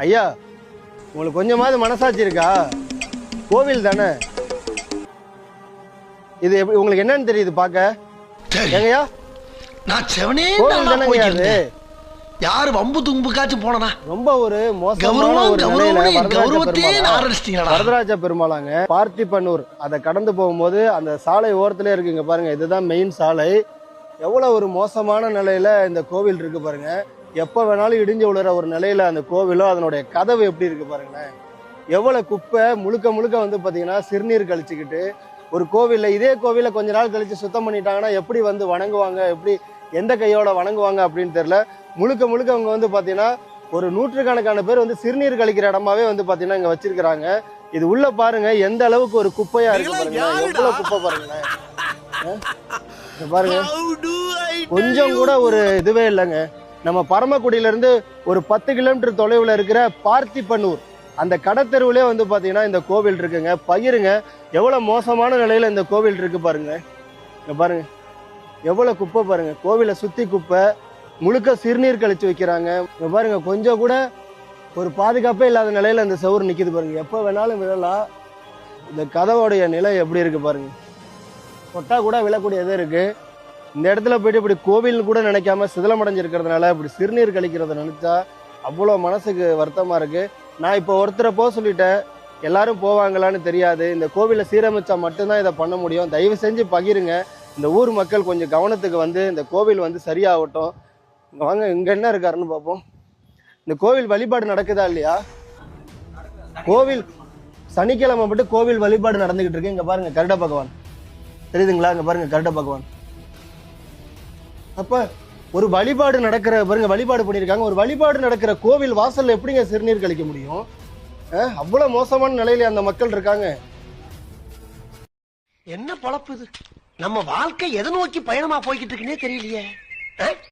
ஐயா, உங்களுக்கு கொஞ்சமாவது மனசாட்சி இருக்கா? கோவில் தானே இது, உங்களுக்கு என்னன்னு தெரியுது பாக்க? எங்கயா நான் செவனே கோவில் தானே அது. யாரு வம்பு தும்புக்காச்சும் போனா ரொம்ப ஒரு மோசமான ஒரு நிலையில வரதராஜ பெருமாளாங்க பார்த்திபனூர் அதை கடந்து போகும்போது அந்த சாலை ஓரத்திலே இருக்குங்க பாருங்க. இதுதான் மெயின் சாலை. எவ்வளவு ஒரு மோசமான நிலையில இந்த கோவில் இருக்கு பாருங்க. எப்ப வேணாலும் இடிஞ்சு விழுற ஒரு நிலையில அந்த கோவிலோ அதனுடைய கதவு எப்படி இருக்கு பாருங்களேன். எவ்வளவு குப்பை முழுக்க முழுக்க வந்து பாத்தீங்கன்னா சிறுநீர் கழிச்சுக்கிட்டு ஒரு கோவில்ல, இதே கோவில கொஞ்ச நாள் கழிச்சு சுத்தம் பண்ணிட்டாங்கன்னா எப்படி வந்து வணங்குவாங்க, எப்படி எந்த கையோட வணங்குவாங்க அப்படின்னு தெரியல. முழுக்க முழுக்க அவங்க வந்து பாத்தீங்கன்னா ஒரு நூற்றுக்கணக்கான பேர் வந்து சிறுநீர் கழிக்கிற இடமாவே வந்து பாத்தீங்கன்னா இங்க வச்சிருக்கிறாங்க. இது உள்ள பாருங்க எந்த அளவுக்கு ஒரு குப்பையா இருக்கு பாருங்க. எவ்வளவு குப்பை பாருங்களேன். பாருங்க கொஞ்சம் கூட ஒரு இதுவே இல்லைங்க. நம்ம பரமக்குடியில இருந்து ஒரு 10 கிலோமீட்டர் தொலைவுல இருக்கிற பார்த்திபனூர் அந்த கடத்தெருவுலே வந்து பாத்தீங்கன்னா இந்த கோவில் இருக்குங்க. பகிருங்க எவ்வளவு மோசமான நிலையில இந்த கோவில் இருக்கு பாருங்க. பாருங்க எவ்வளவு குப்பை பாருங்க. கோவிலை சுத்தி குப்பை, முழுக்க சிறுநீர் கழிச்சு வைக்கிறாங்க. பாருங்க கொஞ்சம் கூட ஒரு பாதுகாப்பே இல்லாத நிலையில இந்த செவுறு நிக்குது பாருங்க. எப்ப வேணாலும் விழலாம். இந்த கதவோடைய நிலை எப்படி இருக்கு பாருங்க. தொட்டா கூட விழக்கூடியதே இருக்கு. இந்த இடத்துல போயிட்டு இப்படி கோவில் கூட நினைக்காம சிதிலமடைஞ்சிருக்கிறதுனால இப்படி சிறுநீர் கழிக்கிறத நினைச்சா அவ்வளோ மனசுக்கு வருத்தமா இருக்கு. நான் இப்போ ஒருத்தரை போக சொல்லிட்டேன், எல்லாரும் போவாங்களான்னு தெரியாது. இந்த கோவிலை சீரமைச்சா மட்டும்தான் இதை பண்ண முடியும். தயவு செஞ்சு பகிருங்க. இந்த ஊர் மக்கள் கொஞ்சம் கவனத்துக்கு வந்து இந்த கோவில் வந்து சரியாகட்டும். வாங்க இங்க என்ன இருக்காருன்னு பார்ப்போம். இந்த கோவில் வழிபாடு நடக்குதா இல்லையா? கோவில் சனிக்கிழமை மட்டும் கோவில் வழிபாடு நடந்துகிட்டு இருக்கு. இங்க பாருங்க கருட பகவான் தெரியுதுங்களா? இங்க பாருங்க கருட பகவான். அப்ப ஒரு வழிபாடு நடக்கிற பாருங்க, வழிபாடு பண்ணியிருக்காங்க. ஒரு வழிபாடு நடக்கிற கோவில் வாசல்ல எப்படிங்க சிறுநீர் கழிக்க முடியும்? அவ்வளவு மோசமான நிலையில அந்த மக்கள் இருக்காங்க. என்ன பொழப்பு இது? நம்ம வாழ்க்கை எதை நோக்கி பயணமா போய்கிட்டு இருக்குன்னே தெரியலையே.